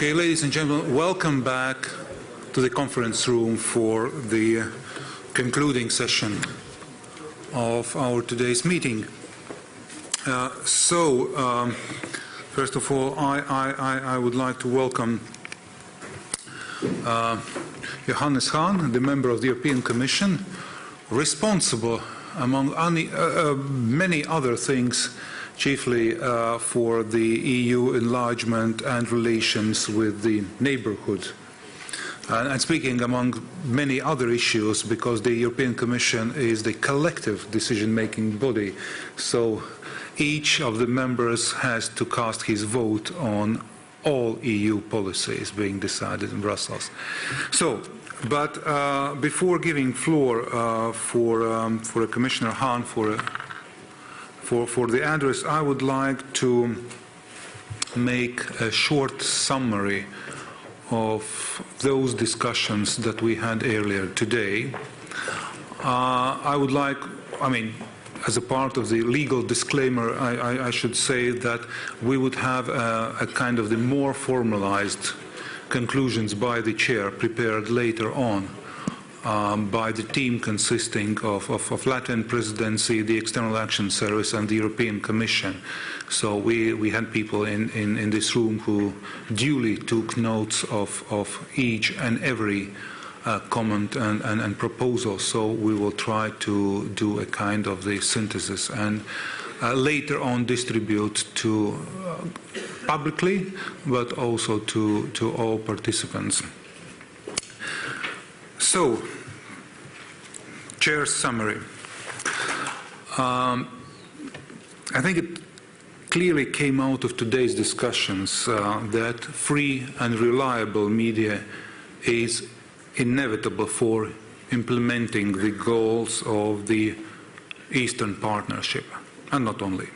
Okay, ladies and gentlemen, welcome back to the conference room for the concluding session of our today's meeting. First of all, I would like to welcome Johannes Hahn, the member of the European Commission, responsible, among many other things, chiefly for the EU enlargement and relations with the neighbourhood. And speaking among many other issues, because the European Commission is the collective decision-making body, so each of the members has to cast his vote on all EU policies being decided in Brussels. But before giving floor for Commissioner Hahn for the address, I would like to make a short summary of those discussions that we had earlier today. As a part of the legal disclaimer, I should say that we would have a kind of the more formalized conclusions by the chair prepared later on by the team consisting of Latvian presidency, the External Action Service and the European Commission. So we had people in this room who duly took notes of each and every comment and proposal. So we will try to do a kind of the synthesis and later on distribute to publicly, but also to all participants. So, Chair's summary. I think it clearly came out of today's discussions that free and reliable media is inevitable for implementing the goals of the Eastern Partnership, and not only.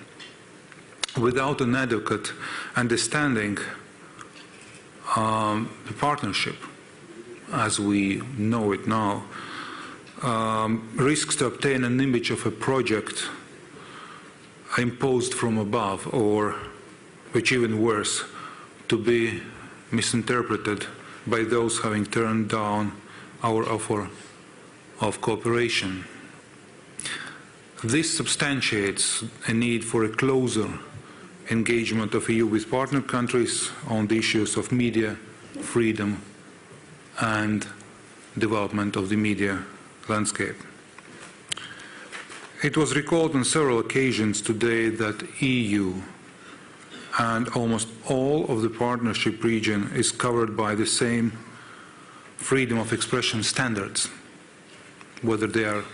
Without an adequate understanding, the partnership, as we know it now, risks to obtain an image of a project imposed from above, or, which even worse, to be misinterpreted by those having turned down our offer of cooperation. This substantiates a need for a closer engagement of the EU with partner countries on the issues of media freedom and development of the media landscape. It was recalled on several occasions today that EU and almost all of the partnership region is covered by the same freedom of expression standards. Whether they are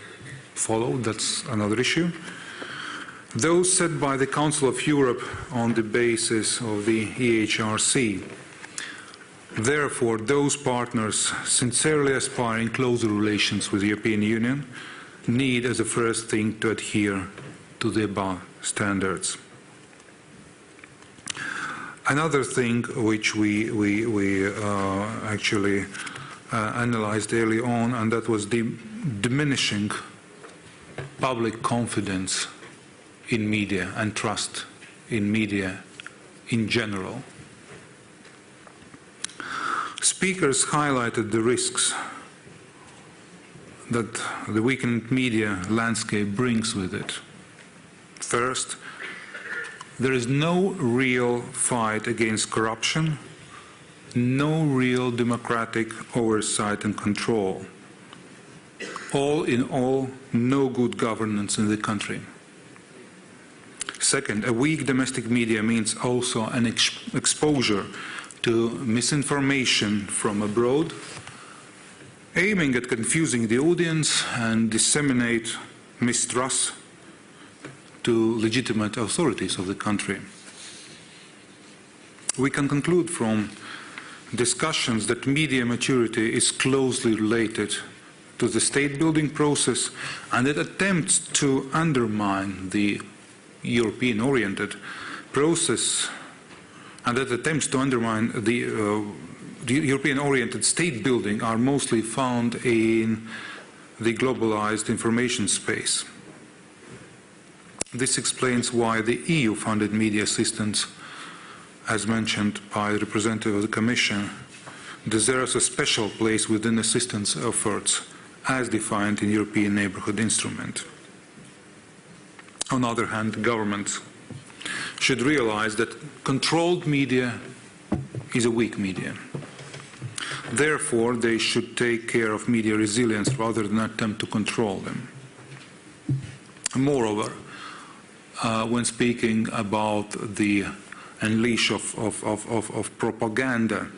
followed, that's another issue. Those set by the Council of Europe on the basis of the EHRC. Therefore, those partners sincerely aspiring closer relations with the European Union need as a first thing to adhere to the above standards. Another thing which we actually analyzed early on, and that was the diminishing public confidence in media and trust in media in general. Speakers highlighted the risks that the weakened media landscape brings with it. First, there is no real fight against corruption, no real democratic oversight and control. All in all, no good governance in the country. Second, a weak domestic media means also an exposure to misinformation from abroad, aiming at confusing the audience and disseminate mistrust to legitimate authorities of the country. We can conclude from discussions that media maturity is closely related to the state-building process, and that attempts to undermine the European-oriented process, and that attempts to undermine the European-oriented state-building are mostly found in the globalized information space. This explains why the EU-funded media assistance as mentioned by the representative of the Commission, deserves a special place within assistance efforts as defined in European Neighbourhood Instrument. On the other hand, governments should realize that controlled media is a weak media. Therefore, they should take care of media resilience rather than attempt to control them. Moreover, when speaking about the unleash of propaganda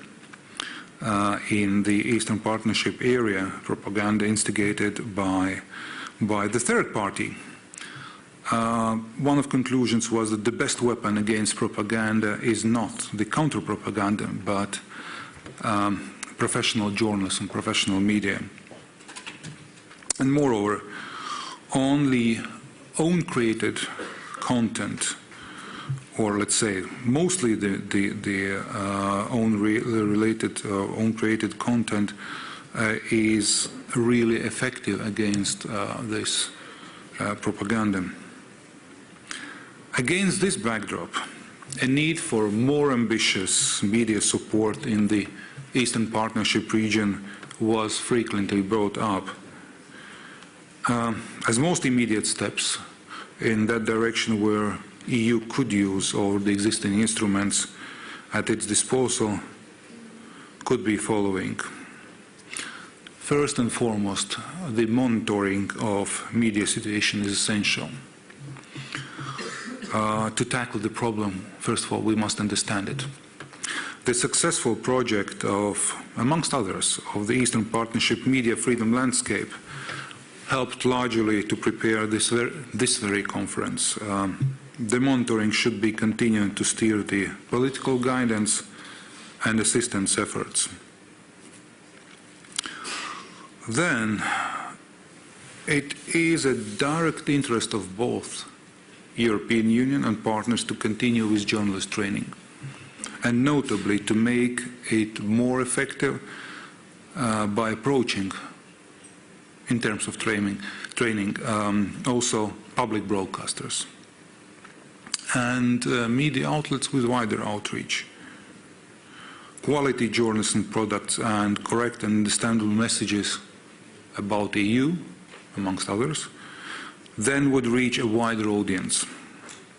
in the Eastern Partnership area, propaganda instigated by the third party, one of the conclusions was that the best weapon against propaganda is not the counter-propaganda, but professional journalism, professional media. And moreover, only own-created content, or let's say mostly the own-created content is really effective against this propaganda. Against this backdrop, a need for more ambitious media support in the Eastern Partnership region was frequently brought up. As most immediate steps in that direction where EU could use all the existing instruments at its disposal could be following. First and foremost, the monitoring of media situation is essential. To tackle the problem, first of all, we must understand it. The successful project of, amongst others, of the Eastern Partnership Media Freedom Landscape helped largely to prepare this very conference. The monitoring should be continuing to steer the political guidance and assistance efforts. Then, it is a direct interest of both European Union and partners to continue with journalist training, and notably to make it more effective by approaching, in terms of training, also public broadcasters and media outlets with wider outreach. Quality journalism products and correct and understandable messages about the EU, amongst others, then would reach a wider audience.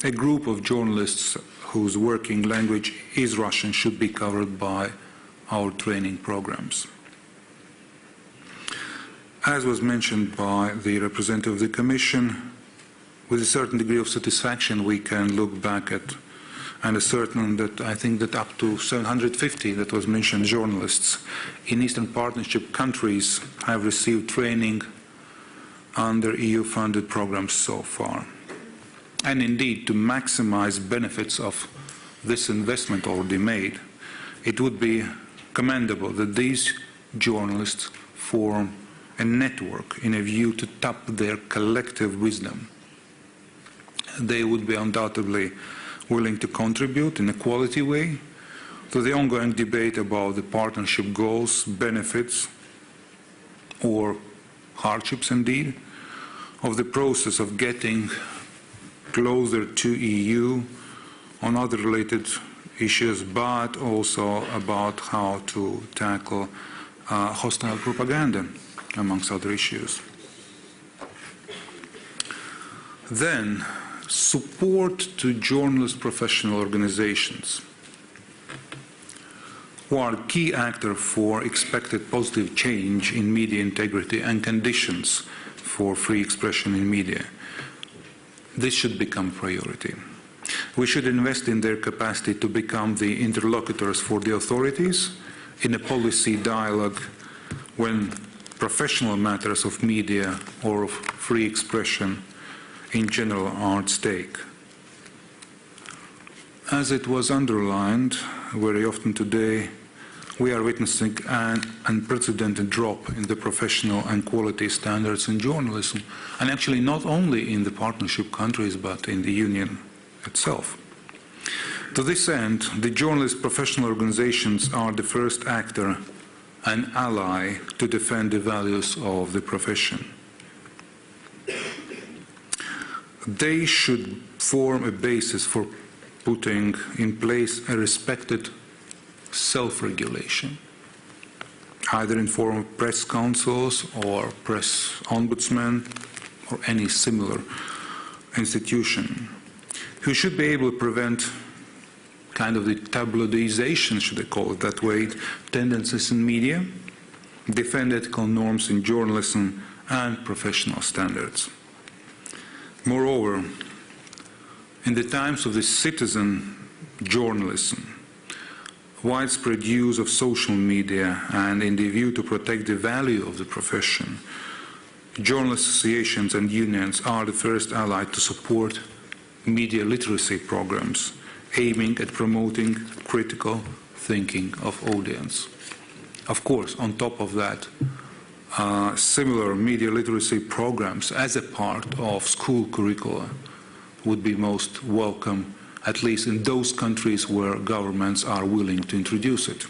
A group of journalists whose working language is Russian should be covered by our training programs. As was mentioned by the representative of the Commission, with a certain degree of satisfaction we can look back at and ascertain that I think that up to 750 that was mentioned journalists in Eastern Partnership countries have received training under EU-funded programs so far. And indeed, to maximize benefits of this investment already made, it would be commendable that these journalists form a network in a view to tap their collective wisdom. They would be undoubtedly willing to contribute in a quality way to the ongoing debate about the partnership goals, benefits, or hardships indeed, of the process of getting closer to EU on other related issues, but also about how to tackle hostile propaganda, amongst other issues. Then, support to journalist professional organizations who are key actors for expected positive change in media integrity and conditions for free expression in media. This should become a priority. We should invest in their capacity to become the interlocutors for the authorities in a policy dialogue when professional matters of media or of free expression in general are at stake. As it was underlined very often today, we are witnessing an unprecedented drop in the professional and quality standards in journalism, and actually not only in the partnership countries but in the Union itself. To this end, the journalist professional organizations are the first actor and ally to defend the values of the profession. They should form a basis for putting in place a respected self-regulation, either in form of press councils or press ombudsman or any similar institution, who should be able to prevent kind of the tabloidization, should I call it that way, tendencies in media, defend ethical norms in journalism and professional standards. Moreover, in the times of the citizen journalism, widespread use of social media and in the view to protect the value of the profession, journalist associations and unions are the first ally to support media literacy programs aiming at promoting critical thinking of audience. Of course, on top of that, similar media literacy programs as a part of school curricula would be most welcome, at least in those countries where governments are willing to introduce it.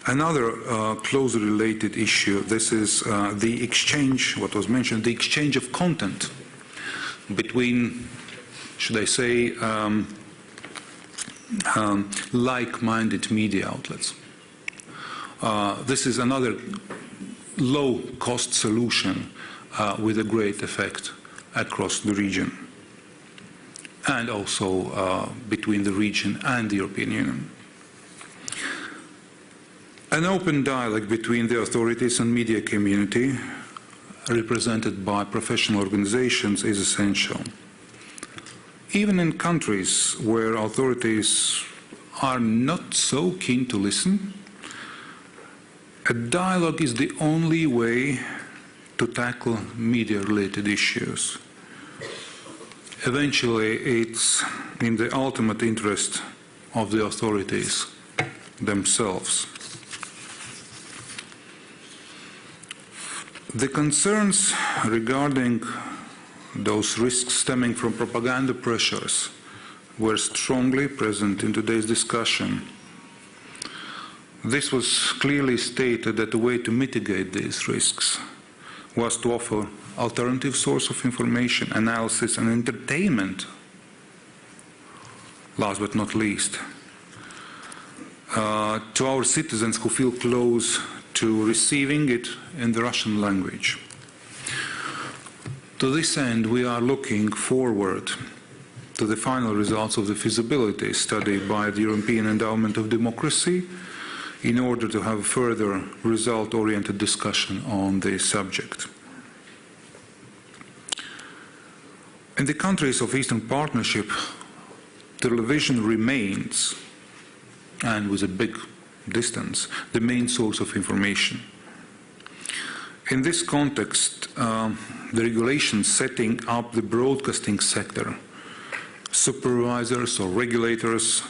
Another closely related issue, this is the exchange, what was mentioned, the exchange of content between, should I say, like-minded media outlets. This is another low-cost solution with a great effect across the region, and also between the region and the European Union. An open dialogue between the authorities and media community, represented by professional organizations, is essential. Even in countries where authorities are not so keen to listen, a dialogue is the only way to tackle media-related issues. Eventually, it's in the ultimate interest of the authorities themselves. The concerns regarding those risks stemming from propaganda pressures were strongly present in today's discussion. This was clearly stated that the way to mitigate these risks was to offer alternative source of information, analysis and entertainment, last but not least, to our citizens who feel close to receiving it in the Russian language. To this end, we are looking forward to the final results of the feasibility study by the European Endowment of Democracy in order to have a further result-oriented discussion on this subject. In the countries of Eastern Partnership, television remains, and with a big distance, the main source of information. In this context, the regulations setting up the broadcasting sector, supervisors or regulators,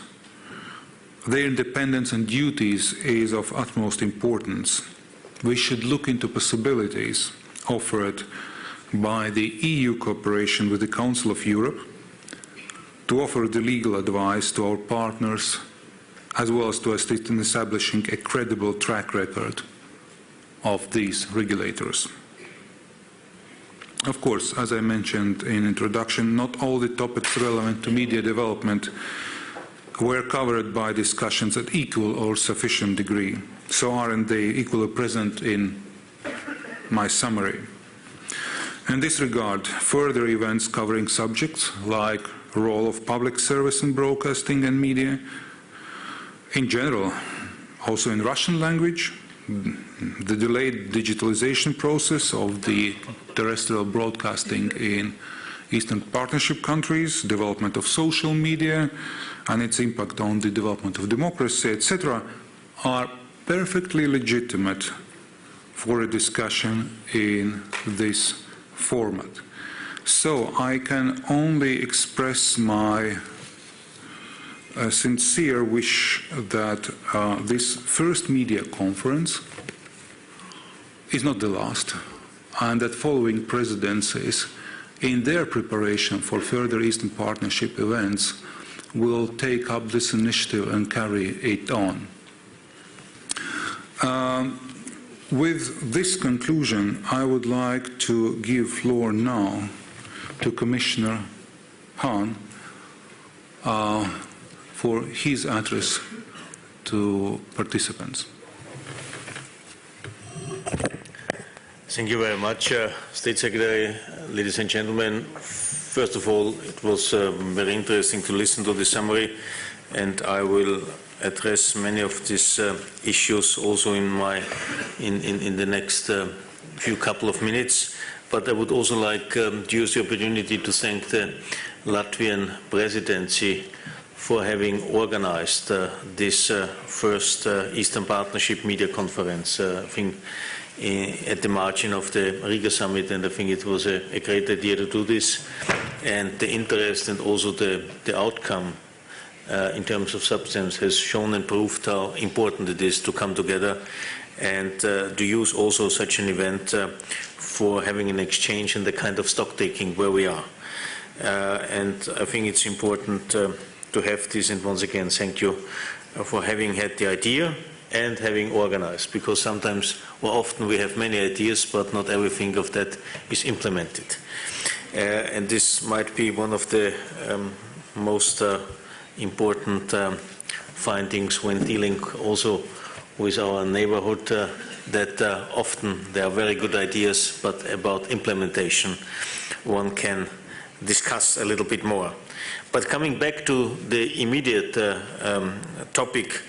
their independence and duties is of utmost importance. We should look into possibilities offered by the EU cooperation with the Council of Europe to offer the legal advice to our partners, as well as to assist in establishing a credible track record of these regulators. Of course, as I mentioned in introduction, not all the topics relevant to media development were covered by discussions at equal or sufficient degree, so aren't they equally present in my summary. In this regard, further events covering subjects like the role of public service in broadcasting and media, in general, also in Russian language, the delayed digitalization process of the terrestrial broadcasting in Eastern Partnership countries, development of social media and its impact on the development of democracy, etc., are perfectly legitimate for a discussion in this format. So I can only express my sincere wish that this first media conference is not the last, and that following presidencies, in their preparation for further Eastern Partnership events, will take up this initiative and carry it on. With this conclusion, I would like to give floor now to Commissioner Hahn for his address to participants. Thank you very much, State Secretary. Ladies and gentlemen, first of all, it was very interesting to listen to the summary, and I will address many of these issues also in the next few couple of minutes. But I would also like to use the opportunity to thank the Latvian presidency for having organized this first Eastern Partnership Media Conference. I think at the margin of the Riga summit, and I think it was a great idea to do this, and the interest and also the outcome in terms of substance has shown and proved how important it is to come together and to use also such an event for having an exchange and the kind of stock taking where we are. And I think it's important to have this, and once again thank you for having had the idea and having organized, because sometimes or often we have many ideas but not everything of that is implemented. And this might be one of the most important findings when dealing also with our neighborhood, that often there are very good ideas, but about implementation one can discuss a little bit more. But coming back to the immediate topic,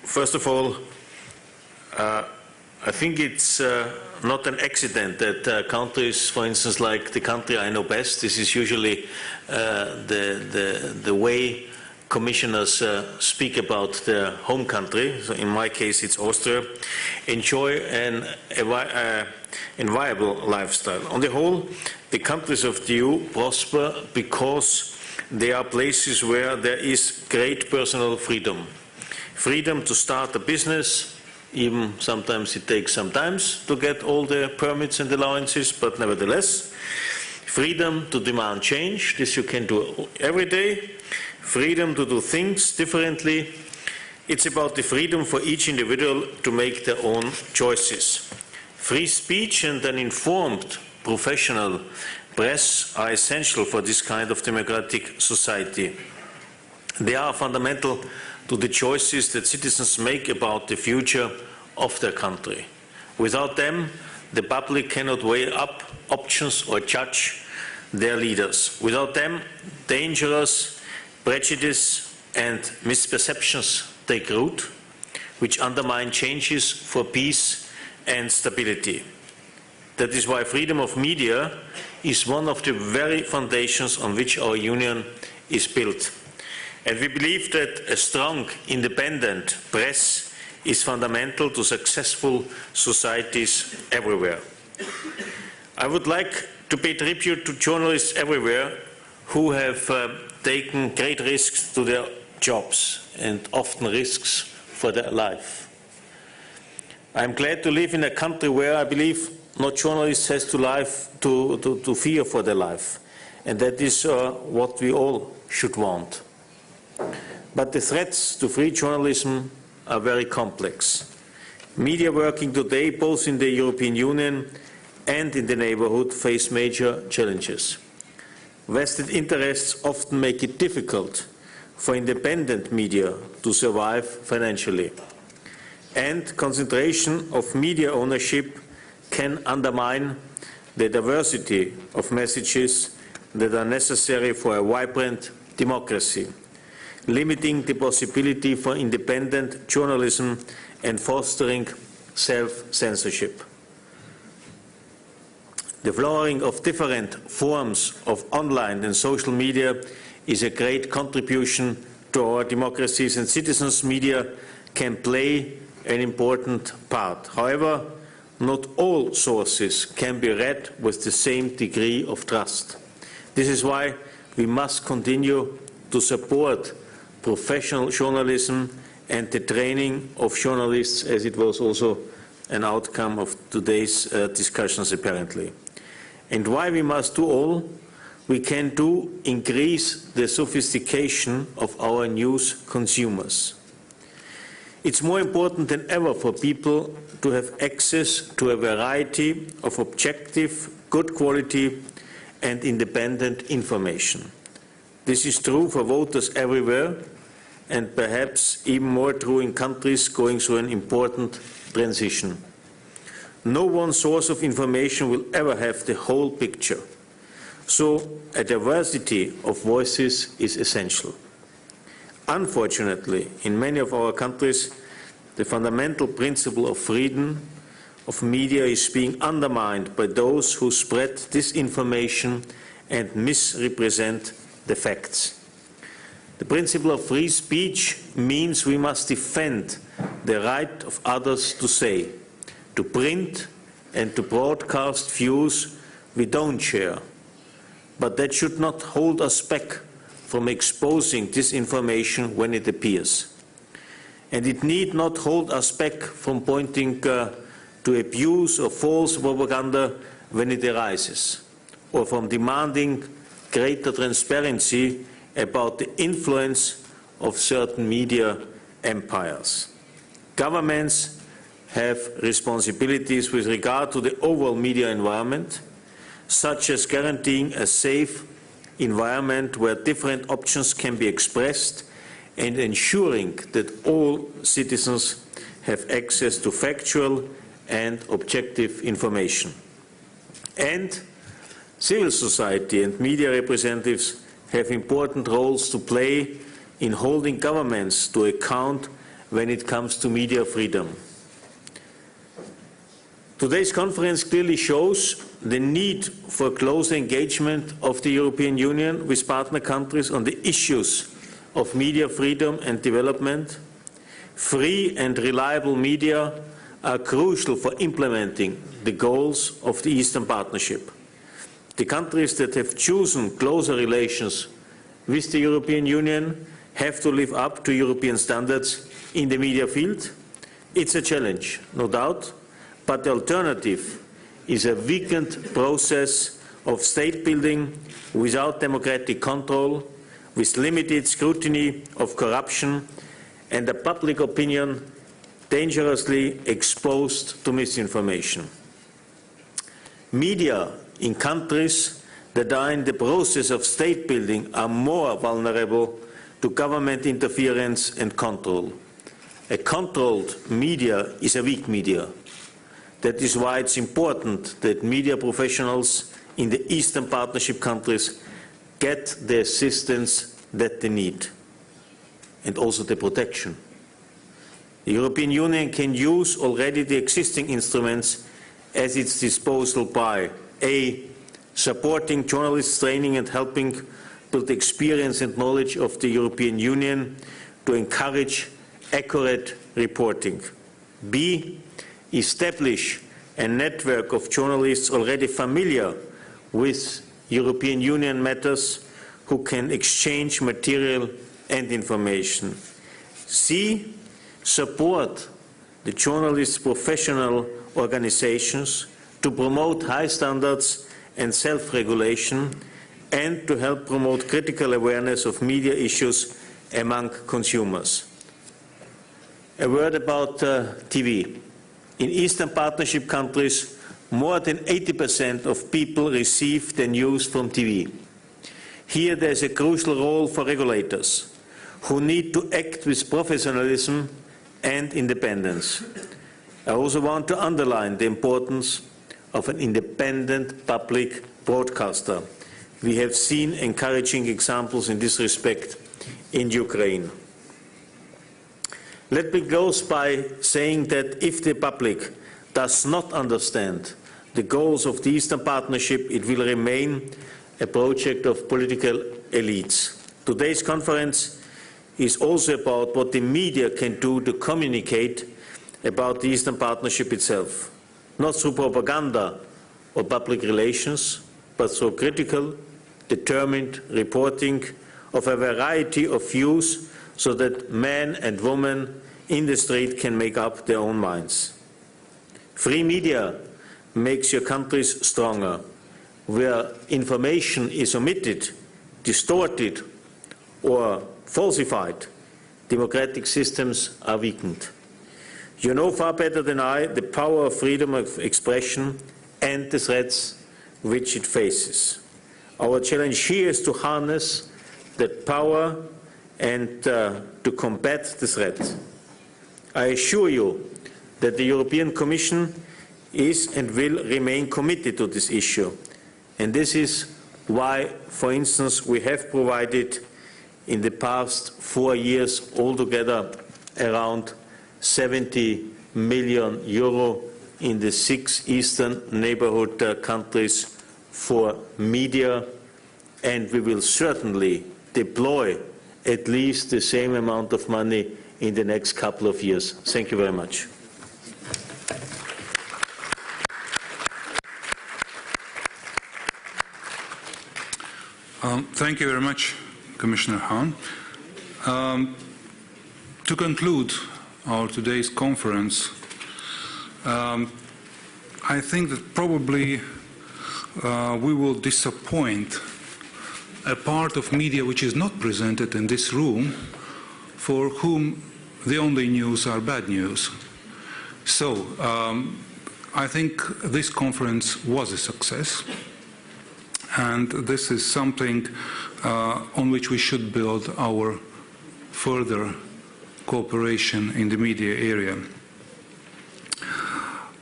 first of all, I think it's not an accident that countries, for instance, like the country I know best, this is usually the way commissioners speak about their home country, so in my case it's Austria, enjoy an enviable lifestyle. On the whole, the countries of the EU prosper because they are places where there is great personal freedom. Freedom to start a business, even sometimes it takes some time to get all the permits and allowances, but nevertheless. Freedom to demand change, this you can do every day. Freedom to do things differently. It's about the freedom for each individual to make their own choices. Free speech and an informed professional press are essential for this kind of democratic society. They are fundamental to the choices that citizens make about the future of their country. Without them, the public cannot weigh up options or judge their leaders. Without them, dangerous prejudice and misperceptions take root, which undermine changes for peace and stability. That is why freedom of media is one of the very foundations on which our union is built. And we believe that a strong, independent press is fundamental to successful societies everywhere. I would like to pay tribute to journalists everywhere who have taken great risks to their jobs and often risks for their life. I am glad to live in a country where I believe no journalist has to fear for their life, and that is what we all should want. But the threats to free journalism are very complex. Media working today, both in the European Union and in the neighborhood, face major challenges. Vested interests often make it difficult for independent media to survive financially. And concentration of media ownership can undermine the diversity of messages that are necessary for a vibrant democracy, limiting the possibility for independent journalism and fostering self-censorship. The flowering of different forms of online and social media is a great contribution to our democracies, and citizens' media can play an important part. However, not all sources can be read with the same degree of trust. This is why we must continue to support professional journalism and the training of journalists, as it was also an outcome of today's discussions apparently. And why we must do all we can do increase the sophistication of our news consumers. It's more important than ever for people to have access to a variety of objective, good quality and independent information. This is true for voters everywhere, and perhaps even more true in countries going through an important transition. No one source of information will ever have the whole picture, so a diversity of voices is essential. Unfortunately, in many of our countries, the fundamental principle of freedom of media is being undermined by those who spread disinformation and misrepresent the facts. The principle of free speech means we must defend the right of others to say, to print and to broadcast views we don't share. But that should not hold us back from exposing disinformation when it appears. And it need not hold us back from pointing to abuse or false propaganda when it arises, or from demanding greater transparency about the influence of certain media empires. Governments have responsibilities with regard to the overall media environment, such as guaranteeing a safe environment where different options can be expressed and ensuring that all citizens have access to factual and objective information. And civil society and media representatives have important roles to play in holding governments to account when it comes to media freedom. Today's conference clearly shows the need for closer engagement of the European Union with partner countries on the issues of media freedom and development. Free and reliable media are crucial for implementing the goals of the Eastern Partnership. The countries that have chosen closer relations with the European Union have to live up to European standards in the media field. It's a challenge, no doubt, but the alternative is a weakened process of state building without democratic control, with limited scrutiny of corruption and a public opinion dangerously exposed to misinformation. Media in countries that are in the process of state building are more vulnerable to government interference and control. A controlled media is a weak media. That is why it's important that media professionals in the Eastern Partnership countries get the assistance that they need, and also the protection. The European Union can use already the existing instruments at its disposal by A. Supporting journalists' training and helping build experience and knowledge of the European Union to encourage accurate reporting. B. Establish a network of journalists already familiar with European Union matters who can exchange material and information. C. Support the journalists' professional organizations to promote high standards and self-regulation and to help promote critical awareness of media issues among consumers. A word about TV. In Eastern Partnership countries, more than 80% of people receive their news from TV. Here there is a crucial role for regulators, who need to act with professionalism and independence. I also want to underline the importance of an independent public broadcaster. We have seen encouraging examples in this respect in Ukraine. Let me close by saying that if the public does not understand the goals of the Eastern Partnership, it will remain a project of political elites. Today's conference is also about what the media can do to communicate about the Eastern Partnership itself, not through propaganda or public relations, but through critical, determined reporting of a variety of views so that men and women in the street can make up their own minds. Free media makes your countries stronger. Where information is omitted, distorted, or falsified, democratic systems are weakened. You know far better than I the power of freedom of expression and the threats which it faces. Our challenge here is to harness that power and to combat the threat. I assure you that the European Commission is and will remain committed to this issue. And this is why, for instance, we have provided in the past 4 years altogether around 70 million euro in the 6 Eastern neighborhood countries for media, and we will certainly deploy at least the same amount of money in the next couple of years. Thank you very much. Thank you very much, Commissioner Hahn. To conclude our today's conference, I think that probably we will disappoint a part of media which is not presented in this room, for whom the only news are bad news. So I think this conference was a success, and this is something on which we should build our further cooperation in the media area.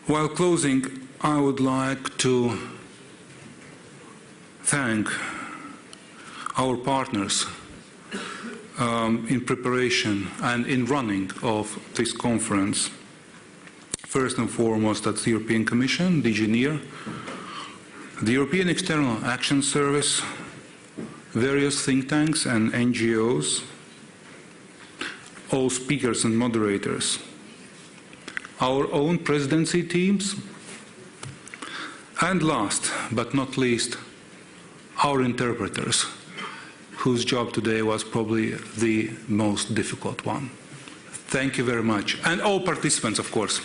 While closing, I would like to thank our partners in preparation and in running of this conference. First and foremost, that's the European Commission, DG NEAR, the European External Action Service, various think tanks and NGOs, all speakers and moderators, our own presidency teams, and last but not least, our interpreters, whose job today was probably the most difficult one. Thank you very much. And all participants, of course.